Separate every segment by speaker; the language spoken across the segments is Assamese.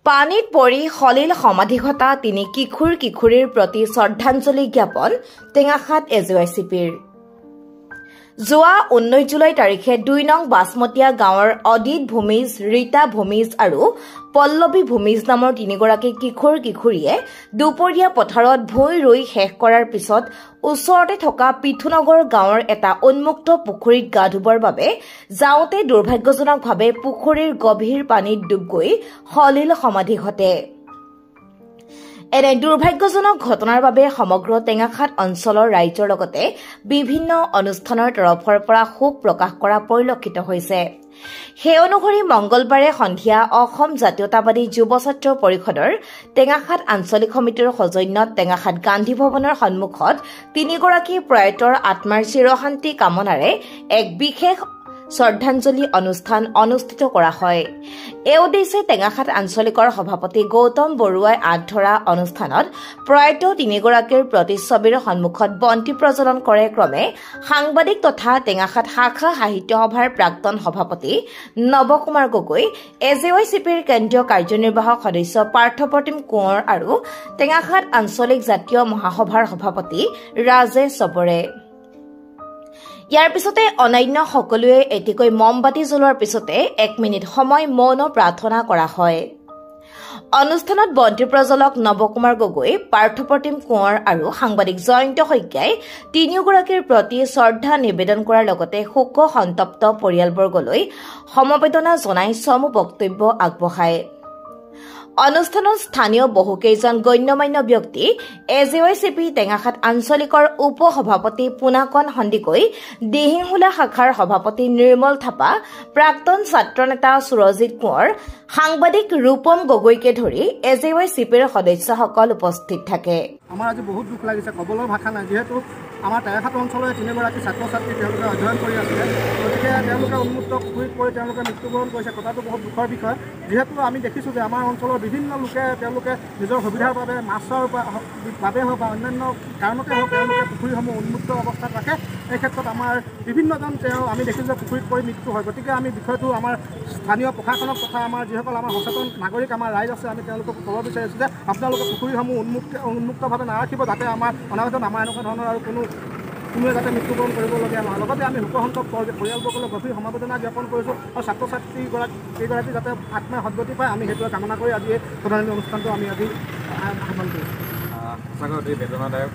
Speaker 1: পানীত পৰি খলিল সমাধি ঘটা তিনি কিশোৰীৰ প্ৰতি শ্ৰদ্ধাঞ্জলি জ্ঞাপন টেঙাখাত এজেৱাইচিপিৰ যোৱা 19 জুলাই তাৰিখে 2 নং বাসমতীয়া গাঁৱৰ অদিত ভূমিজ, ৰীতা ভূমিজ আৰু পল্লৱী ভূমিজ নামৰ তিনিগৰাকী কিশোৰীয়ে দুপৰীয়া পথাৰত ভূঁই ৰুই শেষ কৰাৰ পিছত ওচৰতে থকা পিথুনগৰ গাঁৱৰ এটা উন্মুক্ত পুখুৰীত গা ধুবৰ বাবে যাওঁতে দুৰ্ভাগ্যজনকভাৱে পুখুৰীৰ গভীৰ পানীত ডুব গৈ খলিল সমাধি ঘটে। এনে দুৰ্ভাগ্যজনক ঘটনাৰ বাবে সমগ্ৰ টেঙাখাত অঞ্চলৰ ৰাইজৰ লগতে বিভিন্ন অনুষ্ঠানৰ তৰফৰ পৰা শোক প্ৰকাশ কৰা পৰিলক্ষিত হৈছে। সেই অনুসৰি মংগলবাৰে সন্ধিয়া অসম জাতীয়তাবাদী যুৱ ছাত্ৰ পৰিষদৰ টেঙাখাত আঞ্চলিক সমিতিৰ সৌজন্যত টেঙাখাত গান্ধী ভৱনৰ সন্মুখত তিনিগৰাকী প্ৰয়াতৰ আত্মাৰ চিৰশান্তি কামনাৰে এক বিশেষ শ্ৰদ্ধাঞ্জলি অনুষ্ঠান অনুষ্ঠিত কৰা হয়। এই উদ্দেশ্যে টেঙাখাত আঞ্চলিকৰ সভাপতি গৌতম বৰুৱাই আঁত ধৰা অনুষ্ঠানত প্ৰয়াত তিনিগৰাকীৰ প্ৰতিচ্ছবিৰ সন্মুখত বন্তি প্ৰজ্বলন কৰে। ক্ৰমে সাংবাদিক তথা টেঙাখাত শাখা সাহিত্য সভাৰ প্ৰাক্তন সভাপতি নৱকুমাৰ গগৈ, এজেৱাইচিপিৰ কেন্দ্ৰীয় কাৰ্যনিৰ্বাহক সদস্য পাৰ্থপ্ৰতিম কোঁৱৰ আৰু টেঙাখাত আঞ্চলিক জাতীয় মহাসভাৰ সভাপতি ৰাজেশ চবৰে। ইয়াৰ পিছতে অন্যান্য সকলোৱে এটিকৈ মমবাতি জ্বলোৱাৰ পিছতে 1 মিনিট সময় মৌন প্ৰাৰ্থনা কৰা হয়। অনুষ্ঠানত বন্তি প্ৰজ্বলক নৱকুমাৰ গগৈ, পাৰ্থপ্ৰতিম কোঁৱৰ আৰু সাংবাদিক জয়ন্ত শইকীয়াই তিনিওগৰাকীৰ প্ৰতি শ্ৰদ্ধা নিবেদন কৰাৰ লগতে শোক সন্তপ্ত পৰিয়ালবৰ্গলৈ সমবেদনা জনাই চমু বক্তব্য আগবঢ়ায়। অনুষ্ঠানত স্থানীয় বহুকেইজন গণ্যমান্য ব্যক্তি, এজেৱাইচিপি টেঙাখাত আঞ্চলিকৰ উপ সভাপতি পুনাকন সন্দিকৈ, দিহিংহুলা শাখাৰ সভাপতি নিৰ্মল থাপা, প্ৰাক্তন ছাত্ৰ নেতা সুৰজিৎ কোঁৱৰ, সাংবাদিক ৰূপম গগৈকে ধৰি এজেৱাইচিপিৰ সদস্যসকল উপস্থিত থাকে।
Speaker 2: আমাৰ আজি বহুত দুখ লাগিছে, ক'বলৈ ভাষা নাই। যিহেতু আমাৰ টেঙাখাত অঞ্চলৰ তিনিগৰাকী ছাত্ৰ ছাত্ৰী তেওঁলোকে অধ্যয়ন কৰি আছিলে, গতিকে তেওঁলোকে উন্মুক্ত পুখুৰীত পৰি তেওঁলোকে মৃত্যুবৰণ কৰিছে। কথাটো বহুত দুখৰ বিষয়। যিহেতু আমি দেখিছোঁ যে আমাৰ অঞ্চলৰ বিভিন্ন লোকে তেওঁলোকে নিজৰ সুবিধাৰ বাবে মাছৰ বাবে হওক বা অন্যান্য কাৰণতে হওক তেওঁলোকে পুখুৰীসমূহ উন্মুক্ত অৱস্থাত ৰাখে। এই ক্ষেত্ৰত আমাৰ বিভিন্নজন আমি দেখিছোঁ যে পুখুৰীত পৰি মৃত্যু হয়। গতিকে আমি বিষয়টো আমাৰ স্থানীয় প্ৰশাসনক তথা আমাৰ যিসকল আমাৰ সচেতন নাগৰিক আমাৰ ৰাইজ আছে, আমি তেওঁলোকক ক'ব বিচাৰিছোঁ যে আপোনালোকে পুখুৰীসমূহ উন্মুক্তভাৱে নাৰাখিব, যাতে আমাৰ অনাগত আমাৰ এনেকুৱা ধৰণৰ আৰু কোনোৱে যাতে মৃত্যুবৰণ কৰিবলগীয়া নহয়। লগতে আমি শোকসন্তপ্ত পৰিয়ালবৰ্গলৈ গভীৰ সমবেদনা জ্ঞাপন কৰিছোঁ আৰু ছাত্ৰ ছাত্ৰীগৰাকী যাতে আত্মাই সদ্গতি পায়, আমি সেইটোৱে কামনা কৰি আজি এই শ্ৰদ্ধাঞ্জলি অনুষ্ঠানটো আমি আজি আহ্বান কৰিছোঁ।
Speaker 3: সঁচাকৈ অতি বেদনাদায়ক।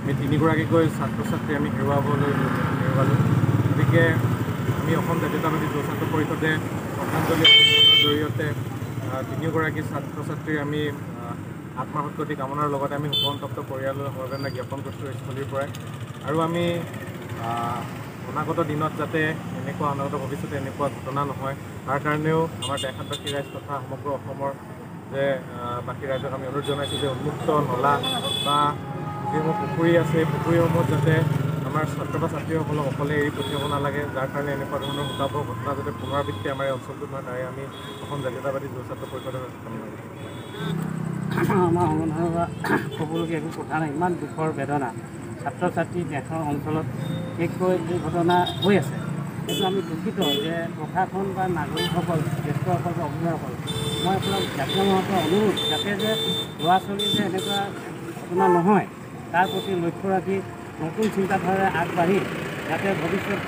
Speaker 3: আমি তিনিগৰাকীকৈ ছাত্ৰ ছাত্ৰী আমি হেৰুৱালোঁ। গতিকে আমি অসম জাতীয়তাবাদী যুৱ ছাত্ৰ পৰিষদে শ্ৰদ্ধাঞ্জলি অনুষ্ঠানৰ জৰিয়তে তিনিগৰাকী ছাত্ৰ ছাত্ৰীৰ আমি আত্মাৰ সদ্গতি কামনাৰ লগতে আমি শোকসন্তপ্ত পৰিয়ালৰ সমবেদনা জ্ঞাপন কৰিছোঁ স্থলীৰ পৰাই। আৰু আমি অনাগত দিনত যাতে এনেকুৱা অনাগত ভৱিষ্যতে এনেকুৱা ঘটনা নহয়, তাৰ কাৰণেও আমাৰ টেঙাখাতবাসী ৰাইজ তথা সমগ্ৰ অসমৰ যে বাকী ৰাইজক আমি অনুৰোধ জনাইছোঁ যে উন্মুক্ত নলা বা যিসমূহ পুখুৰী আছে, এই পুখুৰীসমূহত যাতে আমাৰ ছাত্ৰ বা ছাত্ৰীসকলক অকলে এৰি পঠিয়াব নালাগে, যাৰ কাৰণে এনেকুৱা ধৰণৰ শোকাবহ ঘটনা যাতে পুনৰাবৃত্তি আমাৰ এই অঞ্চলটোত নহয়, তাৰে আমি অসম জাতীয়তাবাদী যুৱ ছাত্ৰ পৰিষদৰ কামনা কৰিছোঁ।
Speaker 4: আমাৰ সংগঠনৰ ক'বলগীয়া একো কথা নাই। ইমান দুখৰ বেদনা ছাত্ৰ ছাত্ৰী দেশৰ অঞ্চলত বিশেষকৈ এই ঘটনা হৈ আছে। সেইটো আমি দুখিত যে প্ৰশাসন বা নাগৰিকসকল, জ্যেষ্ঠসকল বা অভিভাৱকসকল, মই আপোনাক জাতীয় মহত্বৰ অনুৰোধ যাতে যে ল'ৰা ছোৱালী যে এনেকুৱা ঘটনা নহয়, তাৰ প্ৰতি লক্ষ্য ৰাখি নতুন চিন্তাধাৰাৰে আগবাঢ়ি যাতে ভৱিষ্যত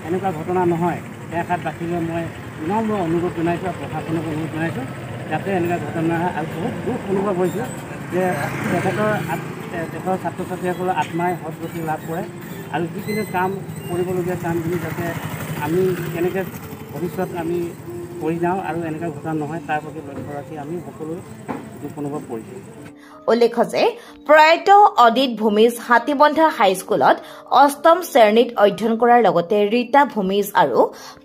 Speaker 4: এনেকুৱা ঘটনা নহয়, টেঙাখাতবাসীলৈ মই বিনম্ৰ অনুৰোধ জনাইছোঁ আৰু প্ৰশাসনক অনুৰোধ জনাইছোঁ যাতে এনেকুৱা ঘটনা নহয়। আৰু বহুত দুখ অনুভৱ হৈছোঁ যে দেশৰ ছাত্ৰ ছাত্ৰীসকলৰ আত্মাই সদ্গতি লাভ কৰে আৰু যিখিনি কাম কৰিবলগীয়া কামখিনি যাতে আমি কেনেকৈ ভৱিষ্যত আমি কৰি যাওঁ আৰু এনেকুৱা ঘটনা নহয়, তাৰ প্ৰতি লক্ষ্য ৰাখি আমি সকলোৱে দুখ অনুভৱ কৰিছোঁ।
Speaker 1: উল্লেখ্য যে প্ৰয়াত অদিত ভূমিজ হাতীবন্ধা হাইস্কুলত 8ম শ্ৰেণীত অধ্যয়ন কৰাৰ লগতে ৰীতা ভূমিজ আৰু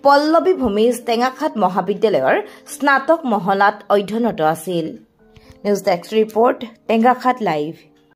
Speaker 1: পল্লৱী ভূমিজ টেঙাখাত মহাবিদ্যালয়ৰ স্নাতক মহলাত অধ্যয়নৰত আছিল। News desk report, Tengakhat live.